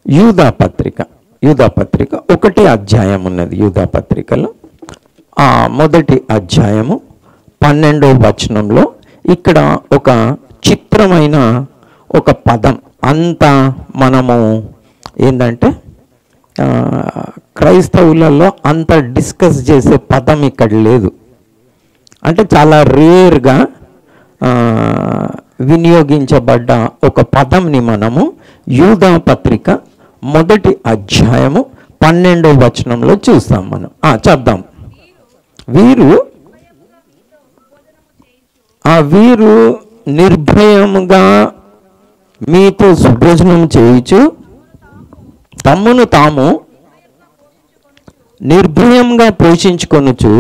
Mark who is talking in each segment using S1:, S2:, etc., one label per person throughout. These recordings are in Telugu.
S1: యూదాపత్రిక 1 అధ్యాయం ఉన్నది. యూదాపత్రికలో మొదటి అధ్యాయము 12వ వచనంలో ఇక్కడ ఒక చిత్రమైన ఒక పదం, అంతా మనము ఏంటంటే క్రైస్తవులలో అంత డిస్కస్ చేసే పదం ఇక్కడ లేదు. అంటే చాలా రేర్గా వినియోగించబడ్డ ఒక పదంని మనము యూదాపత్రిక 1 అధ్యాయము 12వ వచనంలో చూస్తాం. మనం చదువుదాం. వీరు నిర్భయముగా మీతో సుభోజనం చేయుచు తమ్మును తాము నిర్భయంగా పోషించుకొనుచు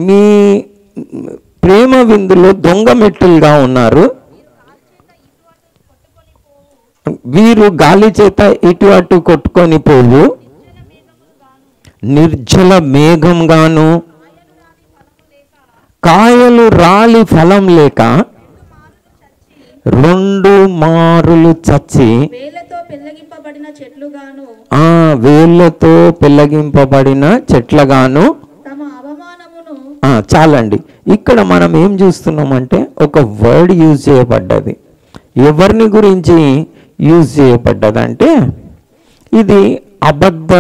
S1: మీ ప్రేమ విందులో దొంగ మెట్టులుగా ఉన్నారు. వీరు గాలి చేత ఇటు అటు కొట్టుకొని పోవు నిర్జల మేఘంగాను కాయలు రాలి ఫలం లేక 2 మారులు చచ్చి వేళ్ళతో పెళ్ళగింపబడిన చెట్లగాను. చాలండి. ఇక్కడ మనం ఏం చూస్తున్నామంటే ఒక వర్డ్ యూజ్ చేయబడ్డది. ఎవరిని గురించి యూజ్ చేయబడ్డదంటే ఇది అబద్ధ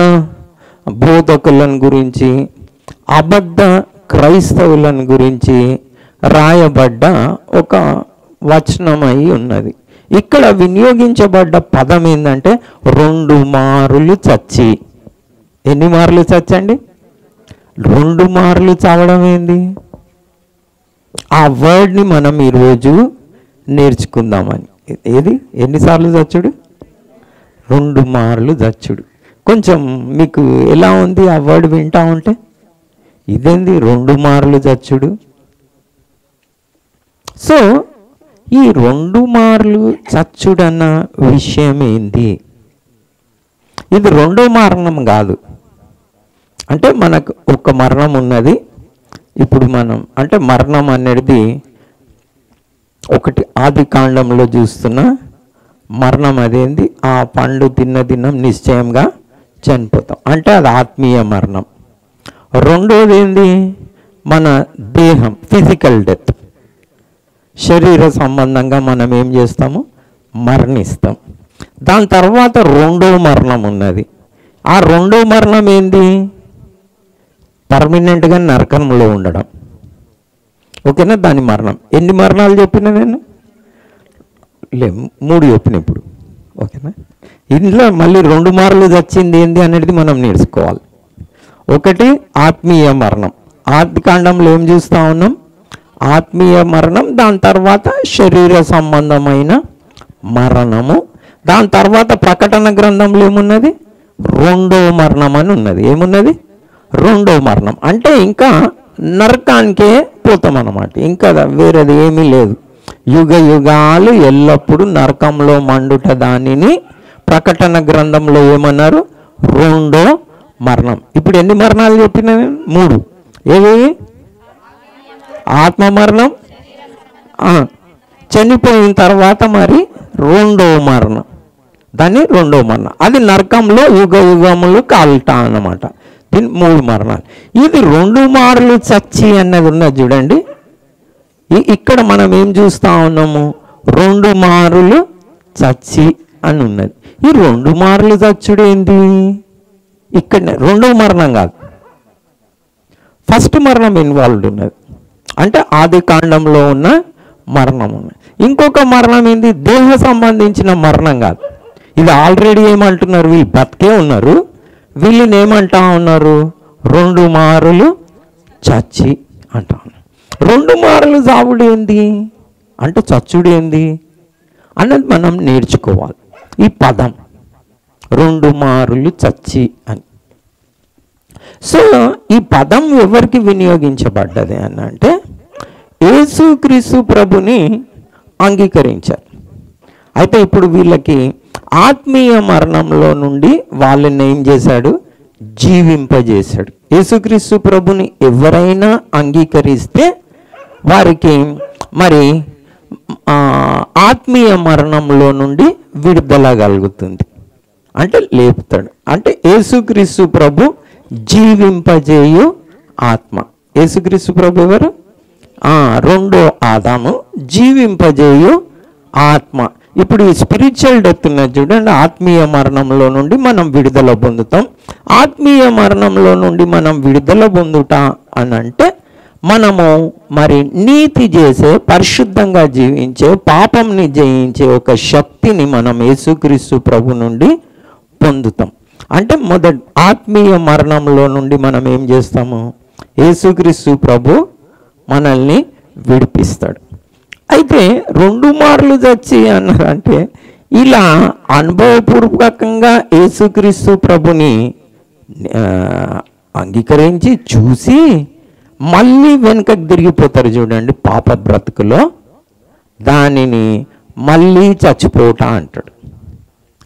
S1: బోధకులను గురించి, అబద్ధ క్రైస్తవులను గురించి రాయబడ్డ ఒక వచనమై ఉన్నది. ఇక్కడ వినియోగించబడ్డ పదం ఏంటంటే 2 మారులు చచ్చి. ఎన్ని మార్లు చచ్చండి? 2 మార్లు చావడం ఏంది? ఆ వర్డ్ని మనం ఈరోజు నేర్చుకుందామని. ఏది? ఎన్నిసార్లు చచ్చుడు? 2 మార్లు చచ్చుడు. కొంచెం మీకు ఎలా ఉంది ఆ వర్డ్ వింటా ఉంటే? ఇదేంది 2 మార్లు చచ్చుడు? సో ఈ 2 మార్లు చచ్చుడన్న విషయం ఏంది? ఇది 2వ మరణం కాదు. అంటే మనకు ఒక మరణం ఉన్నది. ఇప్పుడు మనం అంటే మరణం అనేది ఒకటి ఆది కాండంలో చూస్తున్న మరణం. అదేంది? ఆ పండు తిన్న దినం నిశ్చయంగా చనిపోతాం, అంటే అది ఆత్మీయ మరణం. రెండోది ఏంది? మన దేహం, ఫిజికల్ డెత్, శరీర సంబంధంగా మనం ఏం చేస్తాము? మరణిస్తాం. దాని తర్వాత 2వ మరణం ఉన్నది. ఆ 2వ మరణం ఏంది? పర్మనెంట్గా నరకంలో ఉండడం. ఓకేనా? దాని మరణం. ఎన్ని మరణాలు చెప్పినా నేను? 3 చెప్పిన ఇప్పుడు. ఓకేనా? ఇందులో మళ్ళీ 2 మార్లు చచ్చింది ఏంది అనేది మనం నేర్చుకోవాలి. ఒకటి ఆత్మీయ మరణం. ఆది కాండంలో ఏం చూస్తూ ఉన్నాం? ఆత్మీయ మరణం. దాని తర్వాత శరీర సంబంధమైన మరణము. దాని తర్వాత ప్రకటన గ్రంథంలో ఏమున్నది? 2వ మరణం అని ఉన్నది. ఏమున్నది? 2వ మరణం. అంటే ఇంకా నరకానికే పోతాం అన్నమాట. ఇంకా వేరేది ఏమీ లేదు. యుగ యుగాలు ఎల్లప్పుడూ నరకంలో మండుట దానిని ప్రకటన గ్రంథంలో ఏమన్నారు? 2వ మరణం. ఇప్పుడు ఎన్ని మరణాలు చెప్పినా? 3. ఏవి? ఆత్మ మరణం, చనిపోయిన తర్వాత మరి 2వ మరణం, దాన్ని 2వ మరణం. అది నరకంలో యుగ యుగములు కాలుతా అన్నమాట. దీని 3 మరణాలు. ఇది 2 మార్లు చచ్చి అన్నది ఉన్నది చూడండి. ఇక్కడ మనం ఏం చూస్తూ ఉన్నాము? 2 మారులు చచ్చి అని ఉన్నది. ఈ 2 మార్లు చచ్చుడు ఏంటి? ఇక్కడ 2వ మరణం కాదు, ఫస్ట్ మరణం ఇన్వాల్వ్డ్ ఉన్నది. అంటే ఆది కాండంలో ఉన్న మరణం ఉన్నది. ఇంకొక మరణం ఏంది? దేహ సంబంధించిన మరణం కాదు. ఇది ఆల్రెడీ ఏమంటున్నారు? వీళ్ళు బతికే ఉన్నారు. వీళ్ళని ఏమంటా ఉన్నారు? 2 మారులు చచ్చి అంటా ఉన్నారు. 2 మారులు చావుడు ఏంది అంటే చచ్చుడు ఏంది అన్నది మనం నేర్చుకోవాలి. ఈ పదం 2 మారులు చచ్చి అని. సో ఈ పదం ఎవరికి వినియోగించబడ్డది అని అంటే యేసుక్రీస్తు ప్రభుని అంగీకరించారు. అయితే ఇప్పుడు వీళ్ళకి ఆత్మీయ మరణంలో నుండి వాళ్ళని ఏం చేశాడు? జీవింపజేశాడు. యేసుక్రీస్తు ప్రభుని ఎవరైనా అంగీకరిస్తే వారికి మరి ఆత్మీయ మరణంలో నుండి విడుదల కలుగుతుంది, అంటే లేపుతాడు. అంటే యేసుక్రీస్తు ప్రభు జీవింపజేయు ఆత్మ. యేసుక్రీస్తు ప్రభు ఎవరు? రెండో ఆదాము, జీవింపజేయు ఆత్మ. ఇప్పుడు ఈ స్పిరిచువల్ డెత్ ఉన్నది చూడండి, ఆత్మీయ మరణంలో నుండి మనం విడుదల పొందుతాం. ఆత్మీయ మరణంలో నుండి మనం విడుదల పొందుట అని అంటే మనము మరి నీతి చేసే, పరిశుద్ధంగా జీవించే, పాపంని జయించే ఒక శక్తిని మనం యేసుక్రీస్తు ప్రభు నుండి పొందుతాం. అంటే ఆత్మీయ మరణంలో నుండి మనం ఏం చేస్తాము? యేసుక్రీస్తు ప్రభు మనల్ని విడిపిస్తాడు. అయితే 2 మార్లు చచ్చి అన్నారంటే ఇలా అనుభవపూర్వకంగా యేసుక్రీస్తు ప్రభుని అంగీకరించి చూసి మళ్ళీ వెనుకకు తిరిగిపోతారు చూడండి పాప బ్రతుకులో, దానిని మళ్ళీ చచ్చిపోవట అంటాడు.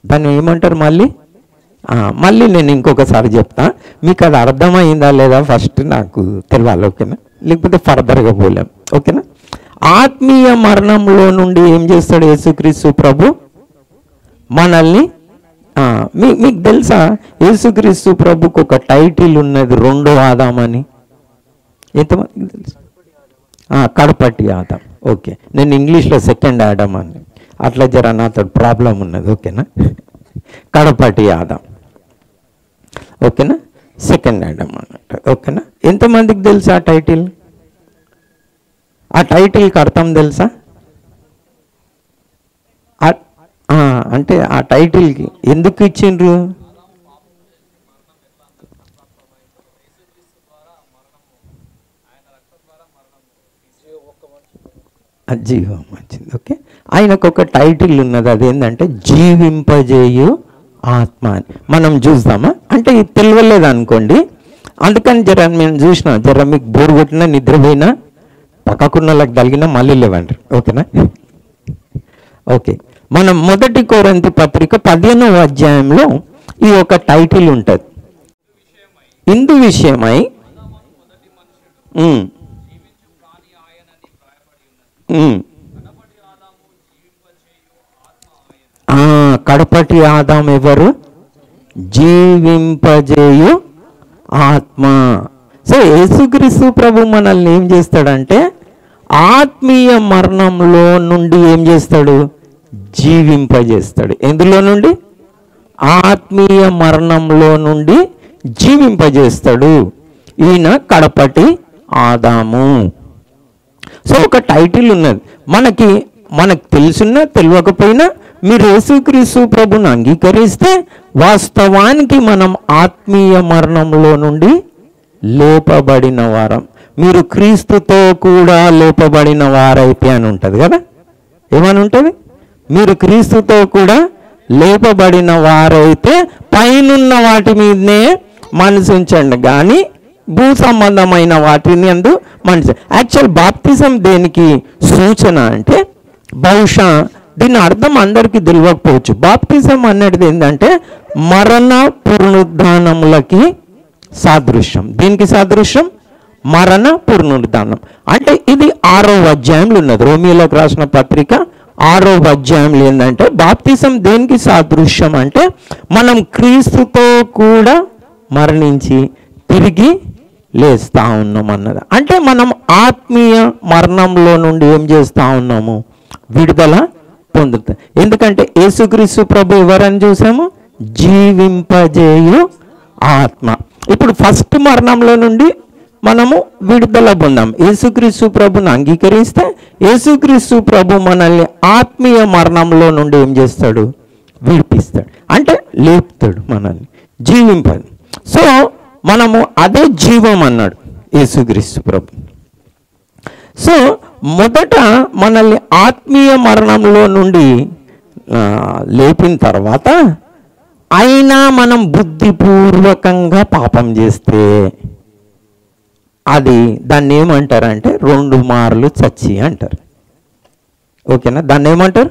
S1: దాన్ని ఏమంటారు? మళ్ళీ నేను ఇంకొకసారి చెప్తా, మీకు అది అర్థమైందా లేదా ఫస్ట్ నాకు తెలియాలి, ఓకేనా? లేకపోతే ఫర్దర్గా పోలేం, ఓకేనా? ఆత్మీయ మరణంలో నుండి ఏం చేస్తాడు యేసుక్రీస్తు ప్రభు? మనల్ని మీకు తెలుసా యేసుక్రీస్తు ప్రభుకు ఒక టైటిల్ ఉన్నది, రెండో ఆదాం అని. ఎంతమందికి తెలుసు? కడపటి ఆదాం. ఓకే, నేను ఇంగ్లీష్లో సెకండ్ ఆదాం అని, అట్లా జర నాతో ప్రాబ్లం ఉన్నది, ఓకేనా? కడపటి ఆదాం, ఓకేనా? సెకండ్ ఆదాం అన్నట్టు, ఓకేనా? ఎంతమందికి తెలుసు ఆ టైటిల్? ఆ టైటిల్కి అర్థం తెలుసా? అంటే ఆ టైటిల్కి ఎందుకు ఇచ్చిండ్రు? జీవం వచ్చింది, ఓకే. ఆయనకు ఒక టైటిల్ ఉన్నది, అదేంటంటే జీవింపజేయు ఆత్మ అని. మనం చూద్దామా? అంటే ఇది తెలియలేదు అనుకోండి, అందుకని మేము జర మీకు బోరు కొట్టినా, నిద్రపోయినా, పక్కకున్నలకు తగిలినా మళ్ళీ లేవండి, ఓకేనా? ఓకే, మనం 1 కొరింథీ పత్రిక 15వ అధ్యాయంలో ఈ ఒక టైటిల్ ఉంటుంది, ఇందు విషయమై కడపటి ఆదాం ఎవరు? జీవింపజేయు ఆత్మ. సో యేసుక్రీస్తు ప్రభు మనల్ని ఏం చేస్తాడంటే ఆత్మీయ మరణంలో నుండి ఏం చేస్తాడు? జీవింపజేస్తాడు. ఎందులో నుండి? ఆత్మీయ మరణంలో నుండి జీవింపజేస్తాడు. ఈయన కడపటి ఆదాము. సో ఒక టైటిల్ ఉన్నది, మనకు తెలుసున్నా తెలియకపోయినా మీరు యేసుక్రీస్తు ప్రభుని అంగీకరిస్తే వాస్తవానికి మనం ఆత్మీయ మరణంలో నుండి లేపబడిన వారం. మీరు క్రీస్తుతో కూడా లేపబడిన వారైతే అని ఉంటుంది కదా, ఏమని ఉంటుంది? మీరు క్రీస్తుతో కూడా లేపబడిన వారైతే పైనున్న వాటి మీదనే మనసు ఉంచండి, కానీ భూ సంబంధమైన వాటిని అందు మనసు. యాక్చువల్ బాప్తిజం దేనికి సూచన అంటే, బహుశా దీని అర్థం అందరికీ తెలియకపోవచ్చు. బాప్తిజం అనేది ఏంటంటే మరణ పునరుద్ధానములకి సాదృశ్యం. దీనికి సాదృశ్యం మరణ పునరుద్ధానం. అంటే ఇది 6వ అధ్యాయంలో ఉన్నది, రోమియోలకు రాసిన పత్రిక 6వ అధ్యాయంలో ఏంటంటే బాప్తిజం దేనికి సాదృశ్యం అంటే మనం క్రీస్తుతో కూడా మరణించి తిరిగి లేస్తా ఉన్నాం అన్నది. అంటే మనం ఆత్మీయ మరణంలో నుండి ఏం చేస్తూ ఉన్నాము? విడుదల పొందుతాం. ఎందుకంటే యేసుక్రీస్తు ప్రభు ఎవరని చూసాము? జీవింపజేయు ఆత్మ. ఇప్పుడు ఫస్ట్ మరణంలో నుండి మనము విడుదల పొందాం. యేసుక్రీస్తు ప్రభుని అంగీకరిస్తే యేసుక్రీస్తు ప్రభు మనల్ని ఆత్మీయ మరణంలో నుండి ఏం చేస్తాడు? విడిపిస్తాడు, అంటే లేపుతాడు, మనల్ని జీవింపదు. సో మనము అదే జీవం అన్నాడు యేసుక్రీస్తు ప్రభు. సో మొదట మనల్ని ఆత్మీయ మరణంలో నుండి లేపిన తర్వాత అయినా మనం బుద్ధిపూర్వకంగా పాపం చేస్తే దాన్ని ఏమంటారంటే 2 మార్లు చచ్చి అంటారు, ఓకేనా? దాన్ని ఏమంటారు?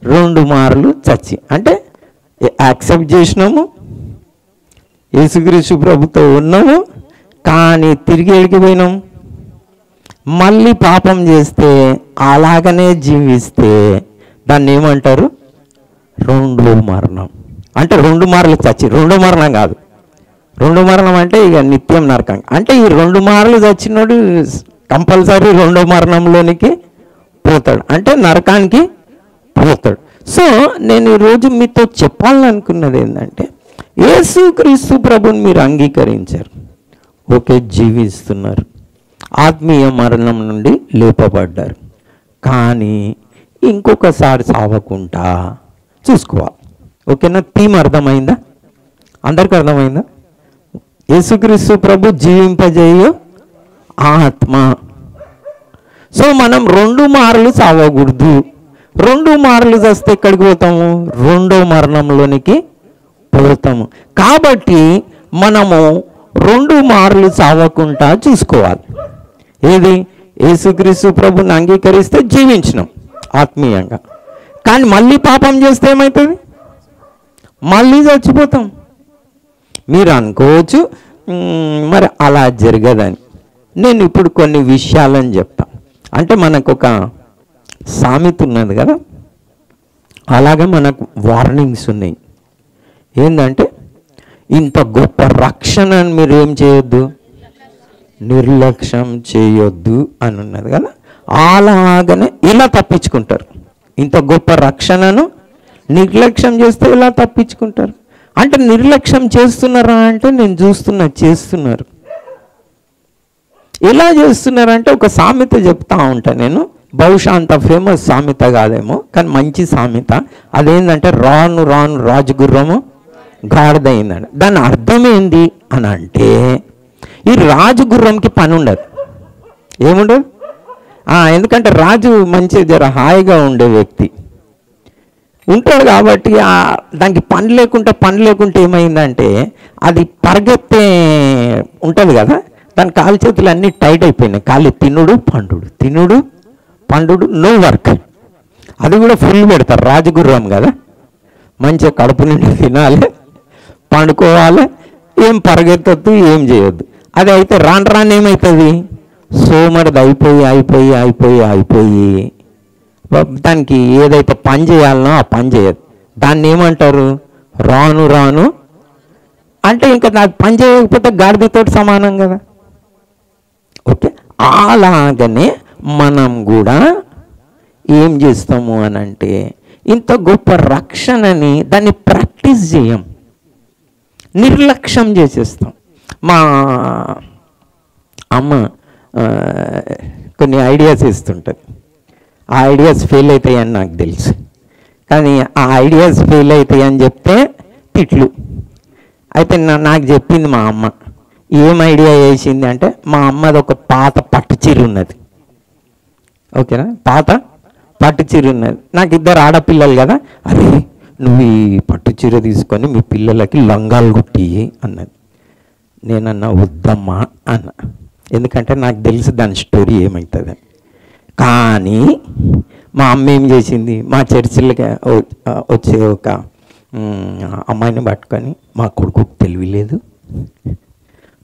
S1: 2 మార్లు చచ్చి. అంటే యాక్సెప్ట్ చేసినాము, యేసుక్రీస్తు ప్రభుతో ఉన్నాము, కానీ తిరిగి ఎడికిపోయినాం, మళ్ళీ పాపం చేస్తే అలాగనే జీవిస్తే దాన్ని ఏమంటారు? రెండో మరణం. అంటే 2 మార్లు చచ్చి, రెండో మరణం కాదు. రెండో మరణం అంటే ఇక నిత్యం నరకం. అంటే ఈ 2 మార్లు చచ్చినోడు కంపల్సరీ రెండో మరణంలోనికి పోతాడు, అంటే నరకానికి పోతాడు. సో నేను ఈరోజు మీతో చెప్పాలనుకున్నది ఏంటంటే, యేసుక్రీస్తు ప్రభుని మీరు అంగీకరించారు, ఓకే, జీవిస్తున్నారు, ఆత్మీయ మరణం నుండి లేపబడ్డారు. కానీ ఇంకొకసారి సావకుండా చూసుకోవాలి. ఓకేనా? థీమ్ అర్థమైందా? అందరికీ అర్థమైందా? యేసుక్రీస్తు ప్రభు జీవింపజేయు ఆత్మ. సో మనం 2 మార్లు చావకూడదు. 2 మార్లు చస్తే ఎక్కడికి పోతాము? రెండో మరణంలోనికి పోతాము. కాబట్టి మనము 2 మార్లు చావకుండా చూసుకోవాలి. ఏది? యేసుక్రీస్తు ప్రభుని అంగీకరిస్తే జీవించినాం ఆత్మీయంగా. కానీ మళ్ళీ పాపం చేస్తే ఏమవుతుంది? మళ్ళీ చచ్చిపోతాం. మీరు అనుకోవచ్చు మరి అలా జరగదని. నేను ఇప్పుడు కొన్ని విషయాలని చెప్తా. అంటే మనకు ఒక సామెత ఉన్నది కదా, అలాగే మనకు వార్నింగ్స్ ఉన్నాయి. ఏంటంటే, ఇంత గొప్ప రక్షణను మీరు ఏం చేయొద్దు, నిర్లక్ష్యం చేయొద్దు అని ఉన్నది కదా. అలాగనే ఇలా తప్పించుకుంటారు. ఇంత గొప్ప రక్షణను నిర్లక్ష్యం చేస్తే ఇలా తప్పించుకుంటారు. అంటే నిర్లక్ష్యం చేస్తున్నారా అంటే నేను చేస్తున్నారు. ఎలా చేస్తున్నారంటే ఒక సామెత చెప్తా ఉంటా నేను. బహుశా అంత ఫేమస్ సామెత కాదేమో, కానీ మంచి సామెత. అదేంటంటే, రాను రాను రాజగుర్రము గాడిదయిందండి. దాని అర్థం ఏంది అని అంటే, ఈ రాజగుర్రంకి పని ఉండదు. ఏముండదు? ఎందుకంటే రాజు మంచి జర హాయిగా ఉండే వ్యక్తి ఉంటాడు కాబట్టి దానికి పని లేకుంటే ఏమైందంటే, అది పరిగెత్తే ఉంటుంది కదా, దాని కాలు చేతులు అన్నీ టైట్ అయిపోయినాయి. ఖాళీ తినుడు పండుడు, నో వర్క్. అది కూడా ఫుల్ పెడతారు. రాజగుర్రం కదా, మంచిగా కడుపు నిండి తినాలి, పండుకోవాలి, ఏం పరిగెత్తద్దు, ఏం చేయొద్దు. అది అయితే రాను ఏమవుతుంది? సోమరిది అయిపోయి దానికి ఏదైతే పని చేయాలనో ఆ పని చేయదు. దాన్ని ఏమంటారు? రాను అంటే ఇంకా నాకు పని చేయకపోతే గాడిదతో సమానం కదా. ఓకే, అలాగనే మనం కూడా ఏం చేస్తాము అని అంటే, ఇంత గొప్ప రక్షణని దాన్ని ప్రాక్టీస్ చేయం, నిర్లక్ష్యం చేసేస్తాం. మా అమ్మ కొన్ని ఐడియాస్ ఇస్తుంటుంది. ఆ ఐడియాస్ ఫెయిల్ అవుతాయని నాకు తెలుసు, కానీ ఆ ఐడియాస్ ఫెయిల్ అవుతాయని చెప్తే తిట్లు. అయితే నాకు చెప్పింది మా అమ్మ. ఏం ఐడియా వేసింది అంటే, మా అమ్మది ఒక పాత పట్టు చీర ఉన్నది. ఓకేనా? పాత పట్టు చీర ఉన్నది. నాకు 2 ఆడపిల్లలు కదా, అరే నువ్వు ఈ పట్టు చీర తీసుకొని మీ పిల్లలకి లంగాలు కుట్టి అన్నది. నేనన్నా వద్దమ్మా అన్న, ఎందుకంటే నాకు తెలుసు దాని స్టోరీ ఏమవుతుంది. కానీ మా అమ్మ ఏం చేసింది, మా చర్చిలకి వచ్చే ఒక అమ్మాయిని పట్టుకొని, మా కొడుకుకు తెలియలేదు,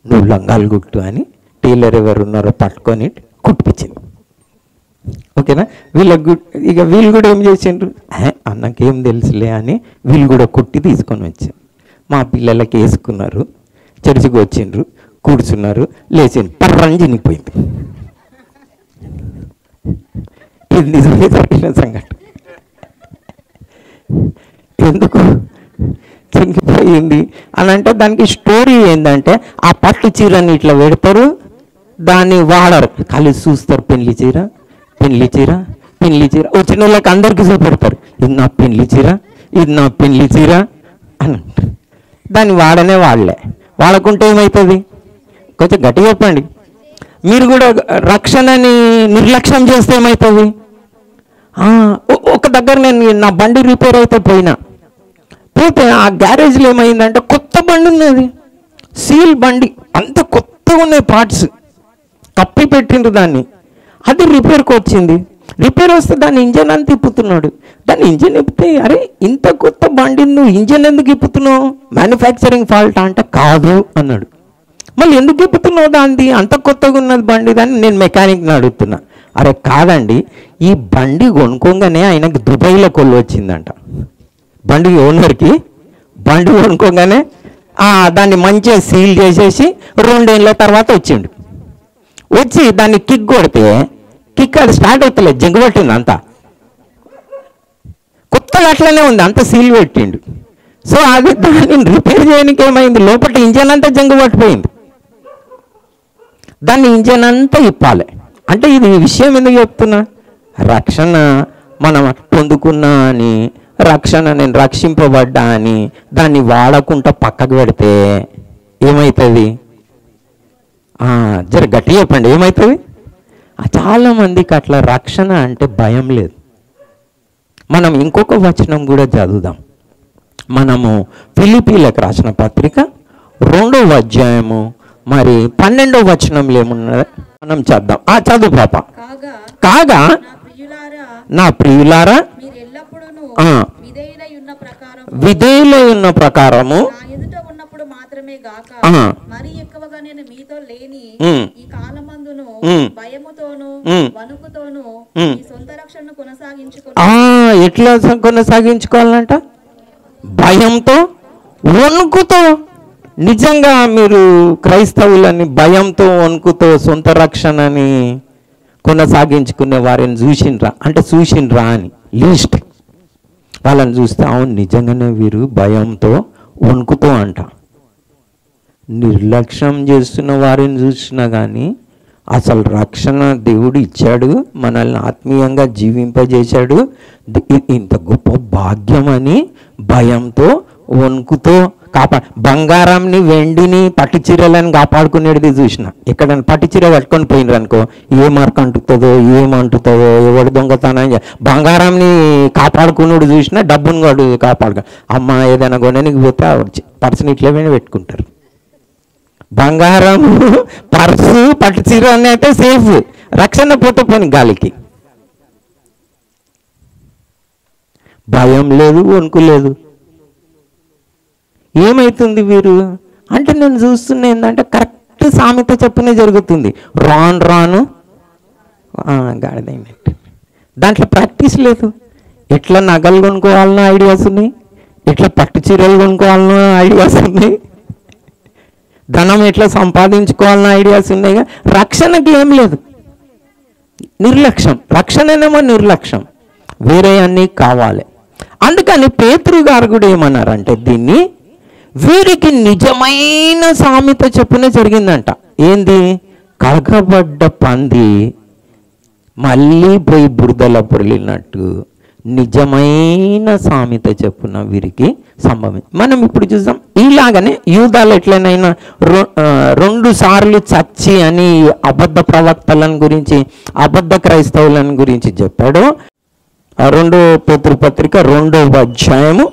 S1: నువ్వు లంగాలు కుట్టు అని టైలర్ ఎవరు ఉన్నారో పట్టుకొని కుట్టిపించింది. ఓకేనా? వీళ్ళు కూడా ఏం చేసిండ్రు, అన్నకేం తెలుసులే అని వీళ్ళు కూడా కుట్టి తీసుకొని వచ్చారు. మా పిల్లలకి వేసుకున్నారు, చర్చికి వచ్చిండ్రు, కూర్చున్నారు, లేచిండ్రు, పర్రని చినిగిపోయింది. ఇది నిజమే జరిగిన సంఘటన. ఎందుకు చినిగిపోయింది అని అంటే, దానికి స్టోరీ ఏంటంటే, ఆ పట్టు చీరని ఇట్లా పెడతారు, దాన్ని వాడరు, ఖాళీ చూస్తారు. పెళ్లి చీర వచ్చిన వాళ్ళకి అందరికీ చూపెడతారు, ఇది నా పెళ్లి చీర అని అంటారు. దాన్ని వాడలే. వాడకుంటే ఏమవుతుంది? కొంచెం గట్టిగా చెప్పండి. మీరు కూడా రక్షణని నిర్లక్ష్యం చేస్తే ఏమవుతుంది? ఒక దగ్గర నేను నా బండి రిపేర్ అయితే పోతే ఆ గ్యారేజ్లో ఏమైందంటే, కొత్త బండి ఉన్నది, సీల్ బండి, అంత కొత్తగా ఉన్నాయి పార్ట్స్, కప్పి పెట్టిండ్రు దాన్ని. అది రిపేర్కి వచ్చింది. రిపేర్ వస్తే దాని ఇంజన్ అని తిప్పుతున్నాడు. దాన్ని ఇంజన్ ఇప్పితే, అరే ఇంత కొత్త బండి నువ్వు ఇంజన్ ఎందుకు ఇప్పుతున్నావు, మ్యానుఫ్యాక్చరింగ్ ఫాల్ట్ అంటే కాదు అన్నాడు. మళ్ళీ ఎందుకు చెప్తున్నావు దాన్ని, అంత కొత్తగా ఉన్నది బండి దాన్ని? నేను మెకానిక్ని అడుగుతున్నా. అరే కాదండి, ఈ బండి కొనుక్కోగానే ఆయనకి దుబాయ్లో కొల్లు వచ్చిందంట. బండి ఓనర్కి బండి కొనుక్కోగానే దాన్ని మంచిగా సీల్ చేసేసి 2 ఏళ్ళ తర్వాత వచ్చిండు. వచ్చి దాన్ని కిక్ కొడితే కిక్ అది స్టార్ట్ అవుతలేదు, జంగు పట్టింది అంతా. కొత్తగా అట్లనే ఉంది, అంత సీల్ పెట్టిండు. సో అది దాన్ని రిపేర్ చేయడానికి ఏమైంది, లోపల ఇంజన్ అంతా జంగు పట్టిపోయింది. దాన్ని ఇంజన్ అంతా ఇప్పాలి. అంటే ఇది విషయం ఎందుకు చెప్తున్నా, రక్షణ మనం పొందుకున్నా అని, రక్షణ నేను రక్షింపబడ్డా అని దాన్ని వాడకుండా పక్కకు పెడితే ఏమవుతుంది? జర గట్టి చెప్పండి, ఏమవుతుంది? చాలామందికి అట్లా రక్షణ అంటే భయం లేదు. మనం ఇంకొక వచనం కూడా చదువుదాం. మనము ఫిలిప్పీలకు రాసిన పత్రిక 2వ అధ్యాయము మరి 12వ వచనంలో ఏమున్నది మనం చదువుదాం. చదువు పాప. కాగా నా ప్రియులారా విధేయులై ఉన్న ప్రకారము ఎట్లా కొనసాగించుకోవాలంట? భయంతో, వణుకుతో. నిజంగా మీరు క్రైస్తవులని భయంతో, వణుకుతో సొంత రక్షణని కొనసాగించుకునే వారిని చూసిండ్రా అంటే చూసిండ్రా అని లిస్ట్ వాళ్ళని చూస్తే అవును నిజంగానే వీరు భయంతో, వణుకుతో అంట. నిర్లక్ష్యం చేస్తున్న వారిని చూసినా కానీ అసలు రక్షణ దేవుడు ఇచ్చాడు, మనల్ని ఆత్మీయంగా జీవింపజేశాడు, ఇంత గొప్ప భాగ్యం అని భయంతో, వణుకుతో బంగారంని, వెండిని, పట్టు చీరలను కాపాడుకునేది చూసిన. ఎక్కడైనా పట్టు చీర కట్టుకొని పోయినారు అనుకో, ఏ మార్క్ అంటుతుందో, ఏమంటుతుందో, ఎవడు దొంగతనం. బంగారంని కాపాడుకున్నాడు చూసినా, డబ్బును కూడా కాపాడుకో. అమ్మ ఏదైనా కొనడానికి పోతే పర్సుని ఇట్లా పెట్టుకుంటారు. బంగారం, పర్సు, పట్టు చీర అని అయితే సేఫ్, రక్షణ పోతే పోని గాలికి. భయం లేదు, వణుకు లేదు. ఏమవుతుంది వీరు అంటే నేను చూస్తున్నా ఏంటంటే కరెక్ట్ సామెత చెప్పనే జరుగుతుంది. రాను రాను గాడిదైనట్టు. దాంట్లో ప్రాక్టీస్ లేదు. ఎట్లా నగలు కొనుక్కోవాలనో ఐడియాస్ ఉన్నాయి, ఎట్లా పట్టు చీరలు కొనుక్కోవాలనో ఐడియాస్ ఉన్నాయి, ధనం ఎట్లా సంపాదించుకోవాలనో ఐడియాస్ ఉన్నాయి. రక్షణకి ఏం లేదు, నిర్లక్ష్యం. రక్షణనేమో నిర్లక్ష్యం, వేరే అన్నీ కావాలి. అందుకని పేతురు గారు కూడా ఏమన్నారంటే దీన్ని వీరికి నిజమైన సామెత చెప్పున జరిగిందంట. ఏంది? కడగబడ్డ పంది మళ్ళీ పోయి బురదలో పొరిలినట్టు నిజమైన సామెత చెప్పున వీరికి సంభవించి మనం ఇప్పుడు చూద్దాం. ఇలాగనే యూదాలు ఎట్లనైనా 2 సార్లు చచ్చి అని అబద్ధ ప్రవక్తలను గురించి, అబద్ధ క్రైస్తవులను గురించి చెప్పాడు. 2 పేతురు పత్రిక 2వ అధ్యాయము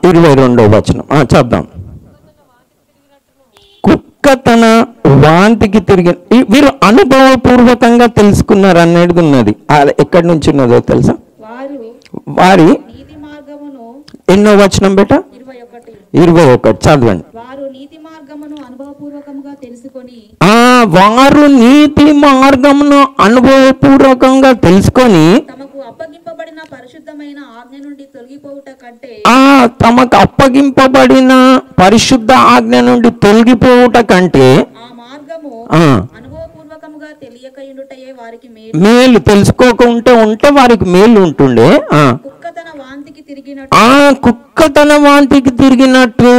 S1: 22వ వచనం చూద్దాం. కుక్క తన వాంతికి తిరిగి వీరు అనుభవపూర్వకంగా తెలుసుకున్నారు అనేది ఉన్నది. ఎక్కడి నుంచి ఉన్నదో తెలుసా? వారి ఎన్నో వచనం బేట? 21 చదవండి. వారు నీతి మార్గమును అనుభవపూర్వకంగా తెలుసుకొని తమకు అప్పగింపబడిన పరిశుద్ధ ఆజ్ఞ నుండి తొలగిపోవుట కంటే మేలు తెలుసుకోకుంటే ఉంటే వారికి మేలు ఉంటుండే. కుక్క తన వాంతికి తిరిగినట్టు,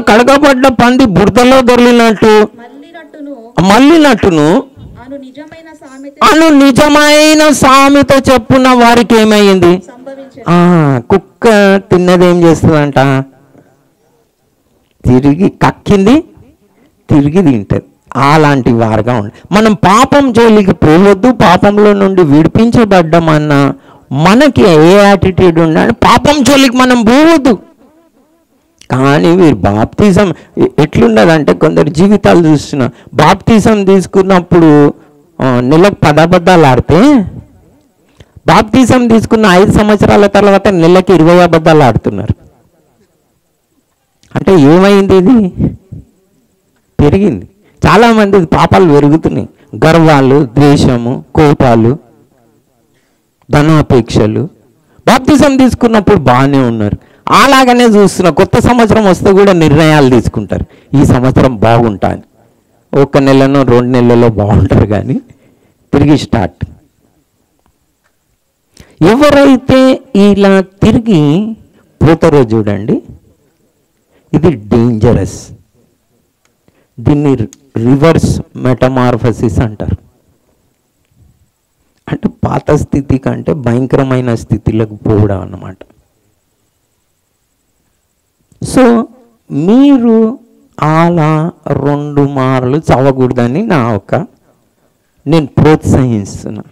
S1: కడగబడ్డ పంది బురదలో దొర్లినట్టు మళ్ళీనట్టును అను నిజమైన సామెత చెప్పున వారికి ఏమైంది? కుక్క తిన్నదేం చేస్తుందంట? తిరిగి కక్కింది తిరిగి తింటది. అలాంటి వారుగా ఉండి మనం పాపం జోలికి పోవద్దు. పాపంలో నుండి విడిపించబడ్డామన్నా మనకి ఏ యాటిట్యూడ్ ఉండాలి? పాపం జోలికి మనం పోవద్దు. కానీ వీరు బాప్తిజం ఎట్లున్నదంటే కొందరు జీవితాలు చూస్తున్నా, బాప్తిజం తీసుకున్నప్పుడు నెలకు 10 అబద్ధాలు ఆడితే బాప్తిజం తీసుకున్న 5 సంవత్సరాల తర్వాత నెలకి 20 అబద్ధాలు ఆడుతున్నారు. అంటే ఏమైంది? ఇది పెరిగింది. చాలామంది పాపాలు పెరుగుతున్నాయి. గర్వాలు, ద్వేషము, కోపాలు, ధనాపేక్షలు. బాప్తిజం తీసుకున్నప్పుడు బాగానే ఉన్నారు, అలాగనే చూస్తున్నా. కొత్త సంవత్సరం వస్తే కూడా నిర్ణయాలు తీసుకుంటారు, ఈ సంవత్సరం బాగుంటా అని. 1 నెలనో 2 నెలల్లో బాగుంటారు, కానీ తిరిగి స్టార్ట్. ఎవరైతే ఇలా తిరిగి పోతారో చూడండి, ఇది డేంజరస్. దీన్ని రివర్స్ మెటమార్ఫసిస్ అంటారు. అంటే పాత స్థితి కంటే భయంకరమైన స్థితిలోకి పోవడం అన్నమాట. సో మీరు అలా 2 మార్లు చదవకూడదని నేను ప్రోత్సహిస్తున్నా.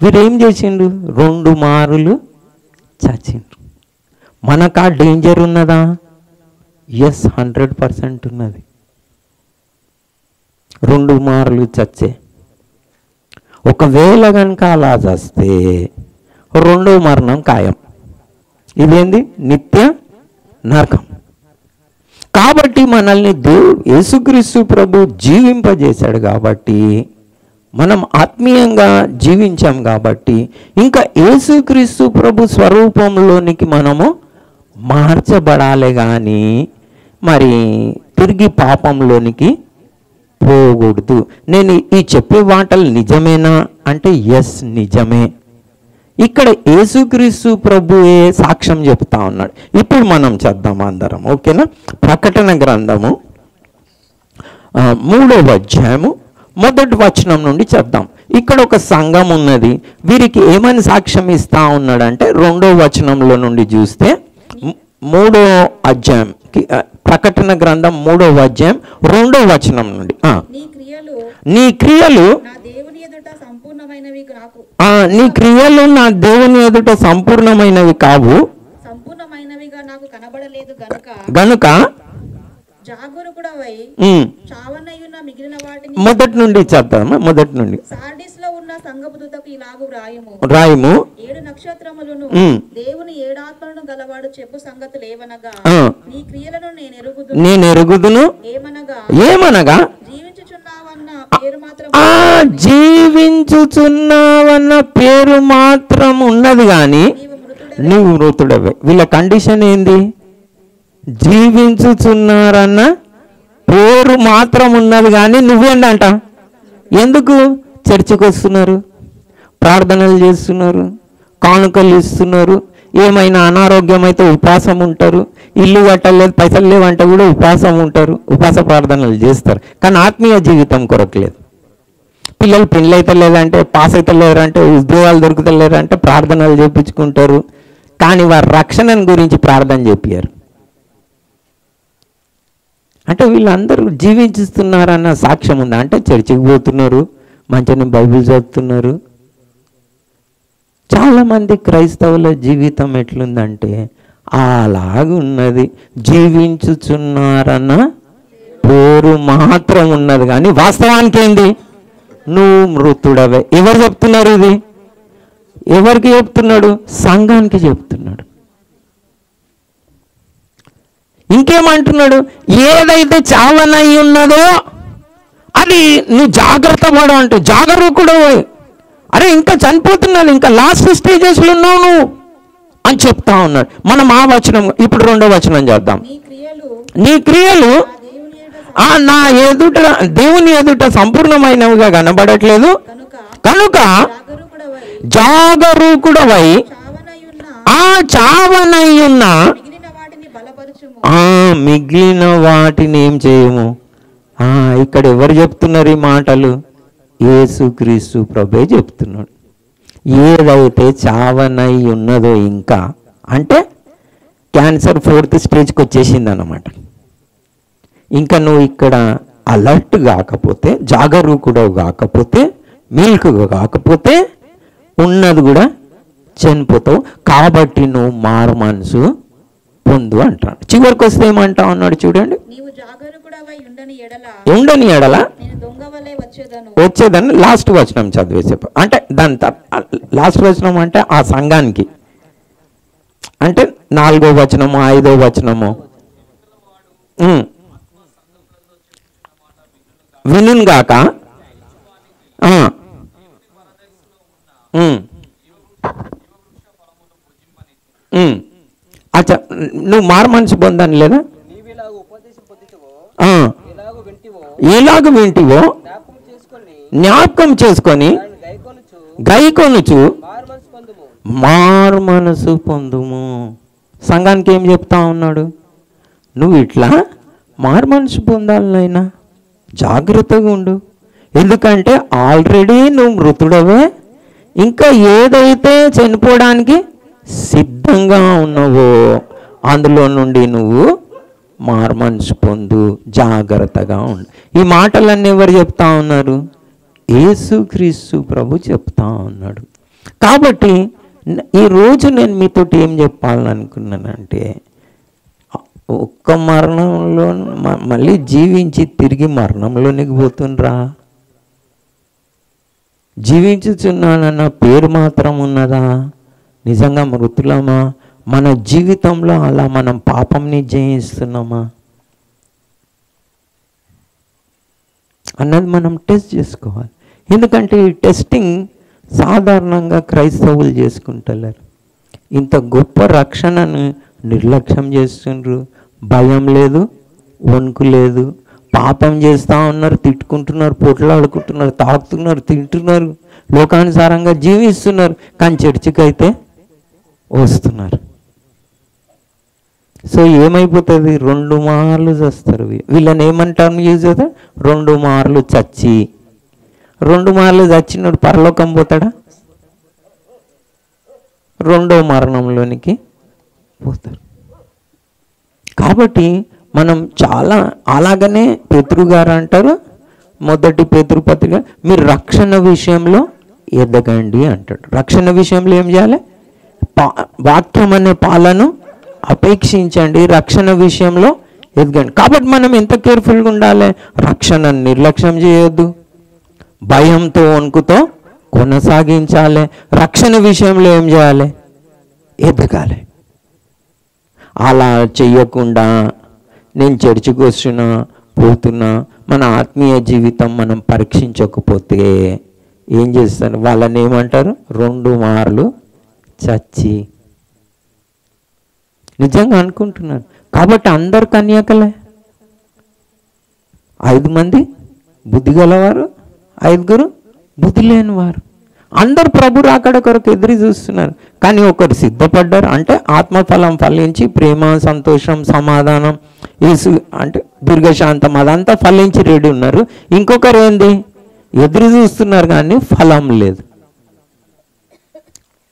S1: వీరేం చేసిండు? 2 మార్లు చచ్చిండ్రు. మనకు ఆ డేంజర్ ఉన్నదా? ఎస్, 100% ఉన్నది. 2 మార్లు చచ్చే. ఒకవేళ కనుక అలా చస్తే 2వ మరణం ఖాయం. ఇదేంది? నిత్య నరకం. కాబట్టి మనల్ని యేసుక్రీస్తు ప్రభు జీవింపజేశాడు కాబట్టి, మనం ఆత్మీయంగా జీవించాం కాబట్టి, ఇంకా యేసుక్రీస్తు ప్రభు స్వరూపంలోనికి మనము మార్చబడాలి. కానీ మరి తిరిగి పాపంలోనికి పోకూడదు. నేను ఈ చెప్పే మాటలు నిజమేనా అంటే ఎస్, నిజమే. ఇక్కడ యేసుక్రీస్తు ప్రభువే సాక్ష్యం చెప్తా ఉన్నాడు. ఇప్పుడు మనం చేద్దాం అందరం, ఓకేనా? ప్రకటన గ్రంథము 3వ అధ్యాయము 1వ వచనం నుండి చేద్దాం. ఇక్కడ ఒక సంఘం ఉన్నది. వీరికి ఏమని సాక్ష్యం ఇస్తా ఉన్నాడంటే 2వ వచనంలో నుండి చూస్తే 3వ అధ్యాయం, ప్రకటన గ్రంథం 3వ అధ్యాయం 2వ వచనం నుండి, నీ క్రియలు నా దేవుని ఎదుట సంపూర్ణమైనవి కావు, సంపూర్ణమైనవిగా నాకు కనబడలేదు గనుక జాగరూకుడవై చావనయున్న మిగిలిన వాటిని. మొదటి నుండి చదువుతామా? మొదటి నుండి. సార్డిస్ లో ఉన్న సంఘపు దూతకు ఇలాగు రాయము 7 నక్షత్రములను దేవుని 7 ఆత్మలను గలవాడు చెప్పు సంగతులు ఏమనగా, నీ క్రియలను నేను ఎరుగుదును. ఏమనగా జీవించుచున్నావన్న పేరు మాత్రం ఉన్నది కానీ నీవు మృతుడవే. వీళ్ళ కండిషన్ ఏంది? జీవించుచున్నారన్న పేరు మాత్రం ఉన్నది కానీ నువ్వేంటంట. ఎందుకు చర్చకు వస్తున్నారు, ప్రార్థనలు చేస్తున్నారు, కానుకలు ఇస్తున్నారు, ఏమైనా అనారోగ్యం అయితే ఉపవాసం ఉంటారు, ఇల్లు కట్టలేదు, పైసలు లేవంటే కూడా ఉపవాసం ఉంటారు, ఉపవాస ప్రార్థనలు చేస్తారు. కానీ ఆత్మీయ జీవితం కొరకలేదు. పిల్లలు పెళ్ళి అయితే లేదంటే, పాస్ అయితే లేరంటే, ఉద్యోగాలు దొరుకుతలేరంటే ప్రార్థనలు చేయించుకుంటారు, కానీ వారి రక్షణ గురించి ప్రార్థన చేపియారు. అంటే వీళ్ళందరూ జీవించుతున్నారన్న సాక్ష్యం ఉందా అంటే చర్చికి పోతున్నారు, మంచిగా బైబిల్ చదువుతున్నారు. చాలామంది క్రైస్తవుల జీవితం ఎట్లుందంటే అలాగున్నది. జీవించుచున్నారన్న పేరు మాత్రం ఉన్నది కానీ వాస్తవానికి ఏంది? నువ్వు మృతుడవే. ఎవరు చెప్తున్నారు ఇది? ఎవరికి చెప్తున్నాడు? సంఘానికి చెప్తున్నాడు. ఇంకేమంటున్నాడు? ఏదైతే చావనై ఉన్నదో అది నువ్వు జాగ్రత్త పడు అంటే జాగరూకుడు. అరే ఇంకా చనిపోతున్నాను, ఇంకా లాస్ట్ స్టేజెస్లో ఉన్నావు నువ్వు అని చెప్తా ఉన్నాడు. మనం ఆ వచనం ఇప్పుడు 2వ వచనం చేద్దాం. నీ క్రియలు నా ఎదుట దేవుని ఎదుట సంపూర్ణమైనవిగా కనబడట్లేదు కనుక జాగరూకుడవై చావనయ్యున్న మిగిలిన వాటిని ఏం చేయము. ఇక్కడ ఎవరు చెప్తున్నారు ఈ మాటలు? యేసుక్రీస్తు ప్రభువే చెప్తున్నాడు. ఏదైతే చావనై ఉన్నదో ఇంకా అంటే క్యాన్సర్ 4th స్టేజ్కి వచ్చేసింది అన్నమాట. ఇంకా నువ్వు ఇక్కడ అలర్ట్ కాకపోతే, జాగరూకుడు కాకపోతే, మిల్క్ కాకపోతే ఉన్నది కూడా చనిపోతావు. కాబట్టి నువ్వు మారు మనసు పొందు అంటాడు. చివరికి వస్తే ఏమంటా ఉన్నాడు చూడండి, ఉండని ఎడల వచ్చేదని లాస్ట్ వచనం చదివేసే. అంటే దాని లాస్ట్ వచనం అంటే ఆ సంఘానికి, అంటే 4వ వచనము 5వ వచనము వినుగాక. అచ్చా, నువ్వు మారు మనసు పొందని లేదా? ఎలాగ వింటివో జ్ఞాపకం చేసుకొని గైకొనుచు మారు మనసు పొందుము. సంఘానికి ఏం చెప్తా ఉన్నాడు? నువ్వు ఇట్లా మారు మనసు పొందాలనైనా జాగ్రత్తగా ఉండు. ఎందుకంటే ఆల్రెడీ నువ్వు మృతుడవే, ఇంకా ఏదైతే చనిపోవడానికి సిద్ధంగా ఉన్నావో అందులో నుండి నువ్వు మారు మనసు పొందు, జాగ్రత్తగా ఉండు. ఈ మాటలన్నీ ఎవరు చెప్తా ఉన్నారు? యేసుక్రీస్తు ప్రభు చెప్తా ఉన్నాడు. కాబట్టి ఈరోజు నేను మీతోటి ఏం చెప్పాలనుకున్నానంటే, ఒక్క మరణంలో మళ్ళీ జీవించి తిరిగి మరణంలోనికి పోతుండ్రా? జీవించుచున్నానన్న పేరు మాత్రం ఉన్నదా? నిజంగా మృతులమా? మన జీవితంలో అలా మనం పాపంని జయిస్తున్నామా అన్నది మనం టెస్ట్ చేసుకోవాలి. ఎందుకంటే ఈ టెస్టింగ్ సాధారణంగా క్రైస్తవులు చేసుకుంటలేరు. ఇంత గొప్ప రక్షణను నిర్లక్ష్యం చేస్తుండ్రు. భయం లేదు, వణుకు లేదు, పాపం చేస్తూ ఉన్నారు, తిట్టుకుంటున్నారు, పొట్లాడుకుంటున్నారు, తాగుతున్నారు, తింటున్నారు, లోకానుసారంగా జీవిస్తున్నారు, కానీ చర్చికి అయితే వస్తున్నారు. సో ఏమైపోతుంది? 2 మార్లు చస్తారు. వీళ్ళని ఏమంటారు యూజ్ అవుతా? 2 మార్లు చచ్చి. 2 మార్లు చచ్చినోడు పరలోకం పోతాడా? 2వ మరణంలోనికి పోతారు. కాబట్టి మనం చాలా అలాగనే పేతురు గారు అంటారు, మొదటి పేతురు పత్రిక, మీరు రక్షణ విషయంలో ఎదగండి అంటాడు. రక్షణ విషయంలో ఏం చేయాలి? వాక్యం అనే పాలను అపేక్షించండి, రక్షణ విషయంలో ఎదగండి. కాబట్టి మనం ఎంత కేర్ఫుల్గా ఉండాలి? రక్షణను నిర్లక్ష్యం చేయొద్దు, భయంతో వణుకుతో కొనసాగించాలి. రక్షణ విషయంలో ఏం చేయాలి? ఎదగాలి. అలా చెయ్యకుండా నేను చర్చికి వస్తున్నా పోతున్నా మన ఆత్మీయ జీవితం మనం పరీక్షించకపోతే ఏం చేస్తారు? వాళ్ళని ఏమంటారు? 2 మార్లు చచ్చి. నిజంగా అనుకుంటున్నాను. కాబట్టి అందరు కన్యకలే. 5 మంది బుద్ధి గలవారు, 5 బుద్ధి లేనివారు. అందరు ప్రభు రాకడ కొరకు ఎదురు చూస్తున్నారు. కానీ ఒకరు సిద్ధపడ్డారు, అంటే ఆత్మఫలం ఫలించి ప్రేమ, సంతోషం, సమాధానం, యేసు అంటే దీర్ఘశాంతం అదంతా ఫలించి రెడీ ఉన్నారు. ఇంకొకరు ఏంది? ఎదురు చూస్తున్నారు కానీ ఫలం లేదు.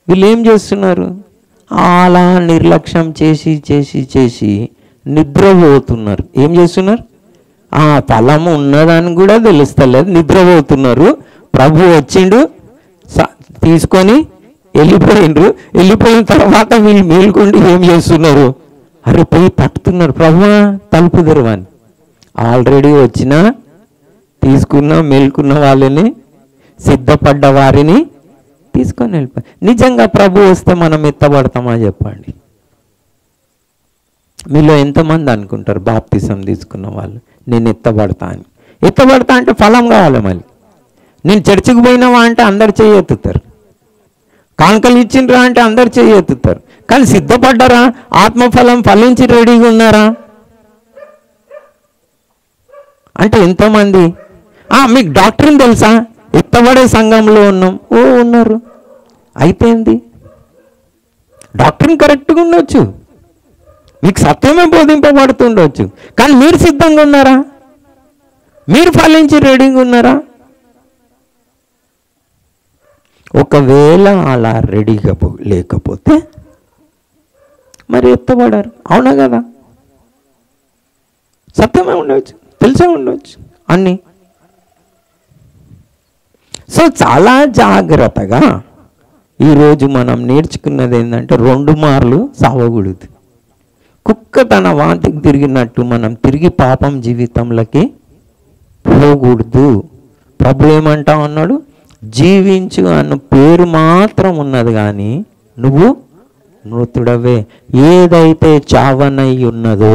S1: వీళ్ళు ఏం చేస్తున్నారు? అలా నిర్లక్ష్యం చేసి చేసి చేసి నిద్రపోతున్నారు. ఏం చేస్తున్నారు? ఫలము ఉన్నదని కూడా తెలుస్తలేదు, నిద్రపోతున్నారు. ప్రభు వచ్చిండు, తీసుకొని వెళ్ళిపోయిండ్రు. వెళ్ళిపోయిన తర్వాత వీళ్ళు మేల్కొండి ఏం చేస్తున్నారు? అరే పోయి తట్టుతున్నారు, ప్రభువా తలుపు తెరవని. ఆల్రెడీ వచ్చిన తీసుకున్న మేల్కున్న వాళ్ళని, సిద్ధపడ్డ వారిని తీసుకొని వెళ్ళిపోయి. నిజంగా ప్రభు వస్తే మనం ఎత్తబడతామా చెప్పండి? మీలో ఎంతమంది అనుకుంటారు బాప్తిసం తీసుకున్న వాళ్ళు నేను ఎత్తబడతా అని? ఎత్తబడతా అంటే ఫలం కావాలి. మళ్ళీ నేను చర్చికి పోయినావా అంటే అందరు చేయెత్తుతారు, కానుకలు ఇచ్చిండ్రా అంటే అందరు చేయెత్తుతారు. కానీ సిద్ధపడ్డారా? ఆత్మఫలం ఫలించి రెడీగా ఉన్నారా అంటే ఎంతమంది? మీకు డాక్టర్ని తెలుసా? ఎత్తబడే సంఘంలో ఉన్నాం. ఉన్నారు. అయిపోయింది. డాక్టర్ని కరెక్ట్గా ఉండొచ్చు, మీకు సత్యమే బోధింపబడుతుండొచ్చు, కానీ మీరు సిద్ధంగా ఉన్నారా? మీరు ఫలించి రెడీగా ఉన్నారా? ఒకవేళ అలా రెడీగా లేకపోతే మరి ఎత్తబడారు. అవునా కదా? సత్యమే ఉండవచ్చు, తెలిసే ఉండవచ్చు అన్నీ. సో చాలా జాగ్రత్తగా ఈరోజు మనం నేర్చుకున్నది ఏంటంటే 2 మార్లు సావకూడదు. కుక్క తన వాంతికి తిరిగినట్టు మనం తిరిగి పాపం జీవితంలోకి పోకూడదు. ప్రభు ఏమంటా ఉన్నాడు? జీవించు అన్న పేరు మాత్రం ఉన్నది కానీ నువ్వు మృతుడవే. ఏదైతే చావనై ఉన్నదో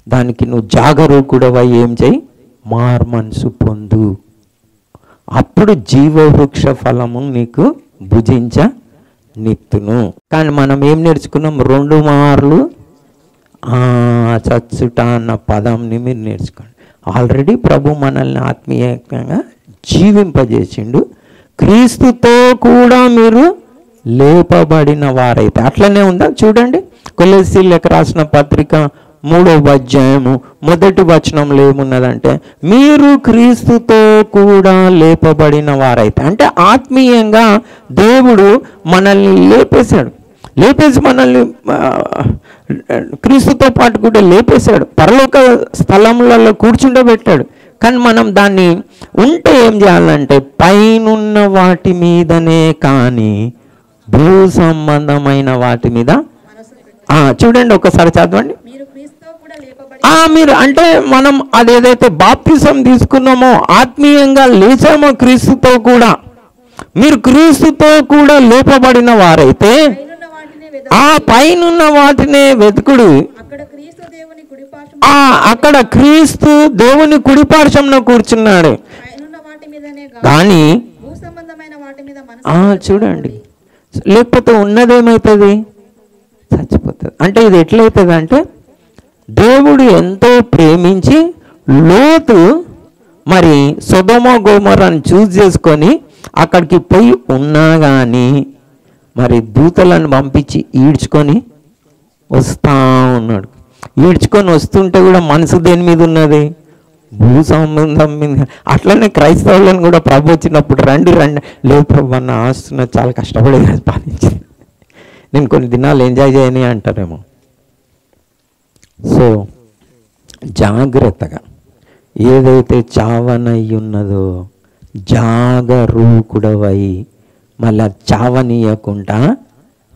S1: దానికి నువ్వు జాగరూకుడవై ఏం చేయి, మారు మనసు పొందు. అప్పుడు జీవవృక్ష ఫలము నీకు భుజించ నిత్తును. కానీ మనం ఏం నేర్చుకున్నాం? 2 మార్లు చచ్చుట అన్న పదంని మీరు నేర్చుకోండి. ఆల్రెడీ ప్రభు మనల్ని ఆత్మీయంగా జీవింపజేసిండు. క్రీస్తుతో కూడా మీరు లేపబడిన వారైతే, అట్లనే ఉందా చూడండి. కొలస్సీలకు రాసిన పత్రిక 3వ అధ్యాయము 1వ వచనంలో ఏమున్నదంటే, మీరు క్రీస్తుతో కూడా లేపబడిన వారైతే, అంటే ఆత్మీయంగా దేవుడు మనల్ని లేపేసి మనల్ని క్రీస్తుతో పాటు కూడా లేపేశాడు, పరలోక స్థలములలో కూర్చుండబెట్టాడు. కానీ మనం దాన్ని ఉంటే ఏం చేయాలంటే, పైనున్న వాటి మీదనే కానీ భూ సంబంధమైన వాటి మీద. చూడండి ఒకసారి చదవండి. మీరు అంటే మనం అదేదైతే బాప్తిసం తీసుకున్నామో, ఆత్మీయంగా లేచామో క్రీస్తుతో కూడా, మీరు క్రీస్తుతో కూడా లేపబడిన వారైతే ఆ పైనున్న వాటినే వెతుకుడు. అక్కడ క్రీస్తు దేవుని కుడిపార్శ్వంలో కూర్చున్నాడు. కానీ చూడండి, లేకపోతే ఉన్నదేమవుతుంది? చచ్చిపోతుంది. అంటే ఇది ఎట్లయితుంది అంటే, దేవుడు ఎంతో ప్రేమించి లోతు మరి సొదొమ గొమొర్రాను చూస్ చేసుకొని అక్కడికి పోయి ఉన్నా కానీ మరి దూతలను పంపించి ఈడ్చుకొని వస్తూ ఉన్నాడు. ఈడ్చుకొని వస్తుంటే కూడా మనసు దేని మీద ఉన్నది? భూ సంబంధం మీద. అట్లనే క్రైస్తవులను కూడా ప్రభు వచ్చినప్పుడు రండి లేదు ప్రభు అన్న ఆస్తున్న చాలా కష్టపడి పాలించింది, నేను కొన్ని దినాలు ఎంజాయ్ చేయని అంటారేమో. సో జాగ్రత్తగా ఏదైతే చావనయ్యున్నదో జాగరూకుడవై మళ్ళా చావనీయకుండా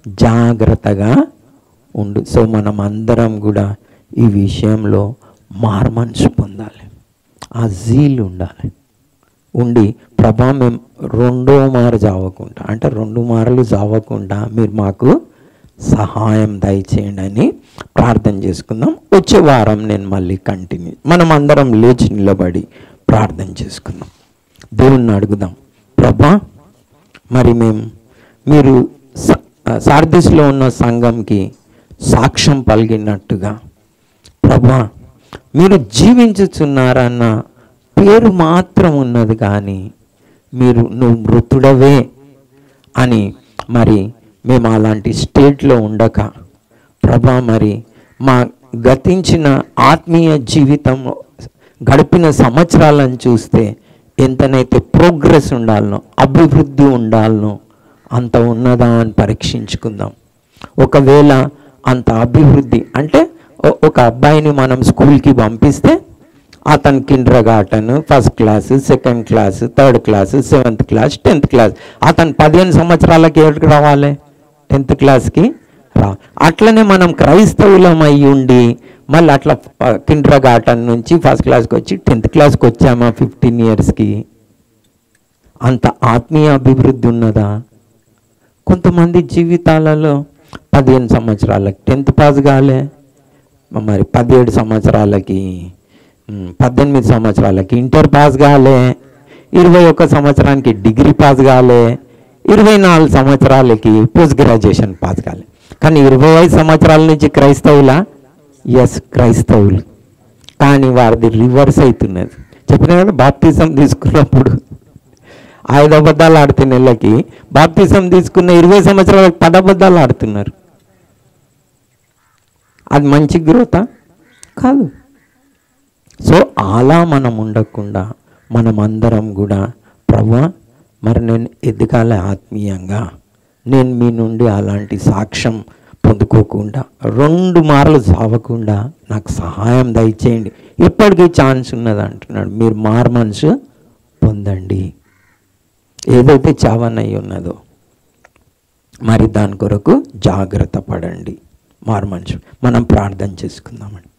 S1: జాగ్రత్తగా ఉండు. సో మనం అందరం కూడా ఈ విషయంలో మారుమనసు పొందాలి, ఆ జీలు ఉండాలి. ఉండి ప్రభా మేము 2వ మారు చావకుండా, అంటే 2 మార్లు చావకుండా మీరు మాకు సహాయం దయచేయండి అని ప్రార్థన చేసుకుందాం. వచ్చే వారం నేను మళ్ళీ కంటిన్యూ, మనం అందరం లేచి నిలబడి ప్రార్థన చేసుకుందాం. దేవుణ్ణి అడుగుదాం, ప్రభా మరి మీరు సార్దిస్లో ఉన్న సంఘంకి సాక్ష్యం పలిగినట్టుగా ప్రభా మీరు జీవించుచున్నారన్న పేరు మాత్రం ఉన్నది, కానీ నువ్వు మృతుడవే అని మరి మేము అలాంటి స్టేట్లో ఉండక ప్రభా మరి మా గతించిన ఆత్మీయ జీవితం గడిపిన సంవత్సరాలను చూస్తే ఎంతనైతే ప్రోగ్రెస్ ఉండాలనో, అభివృద్ధి ఉండాలనో అంత ఉన్నదా అని పరీక్షించుకుందాం. ఒకవేళ అంత అభివృద్ధి అంటే, ఒక అబ్బాయిని మనం స్కూల్కి పంపిస్తే అతను kindergarten, 1st class, 2nd class, 3rd class, 7th class, 10th class, అతను 15 సంవత్సరాలకి ఎక్కడికి రావాలి? 10th క్లాస్కి రా. అట్లనే మనం క్రైస్తవులం అయ్యి ఉండి మళ్ళీ అట్లా కిండర్గార్టెన్ నుంచి 1st క్లాస్కి వచ్చి 10th క్లాస్కి వచ్చామా 15 ఇయర్స్కి? అంత ఆత్మీయ అభివృద్ధి ఉన్నదా? కొంతమంది జీవితాలలో 15 సంవత్సరాలకి 10th పాస్ కాలే, మరి 17 సంవత్సరాలకి 18 సంవత్సరాలకి ఇంటర్ పాస్ కాలే, 21 సంవత్సరానికి డిగ్రీ పాస్ కాలే, 24 సంవత్సరాలకి పోస్ట్ గ్రాడ్యుయేషన్ పాస్ కాలే. కానీ 25 సంవత్సరాల నుంచి క్రైస్తవులా? ఎస్, క్రైస్తవులు. కానీ వారిది రివర్స్ అవుతున్నది. చెప్పిన కదా, బాప్తిజం తీసుకున్నప్పుడు 5 అబద్ధాలు ఆడుతున్న నెలకి బాప్తిజం తీసుకున్న 20 సంవత్సరాలకు 10 అబద్ధాలు ఆడుతున్నారు. అది మంచి గ్రోతా? కాదు. సో అలా మనం ఉండకుండా మనం అందరం కూడా ప్రభువా మరి నేను ఎదగాలి ఆత్మీయంగా, నేను మీ నుండి అలాంటి సాక్ష్యం పొందుకోకుండా 2 మార్లు చావకుండా నాకు సహాయం దయచేయండి. ఇప్పటికీ ఛాన్స్ ఉన్నది అంటున్నాడు. మీరు మారు మనసు పొందండి. ఏదైతే చావనయ్యి ఉన్నదో మరి దాని కొరకు జాగ్రత్త పడండి. మారు మనసు. మనం ప్రార్థన చేసుకుందామండి.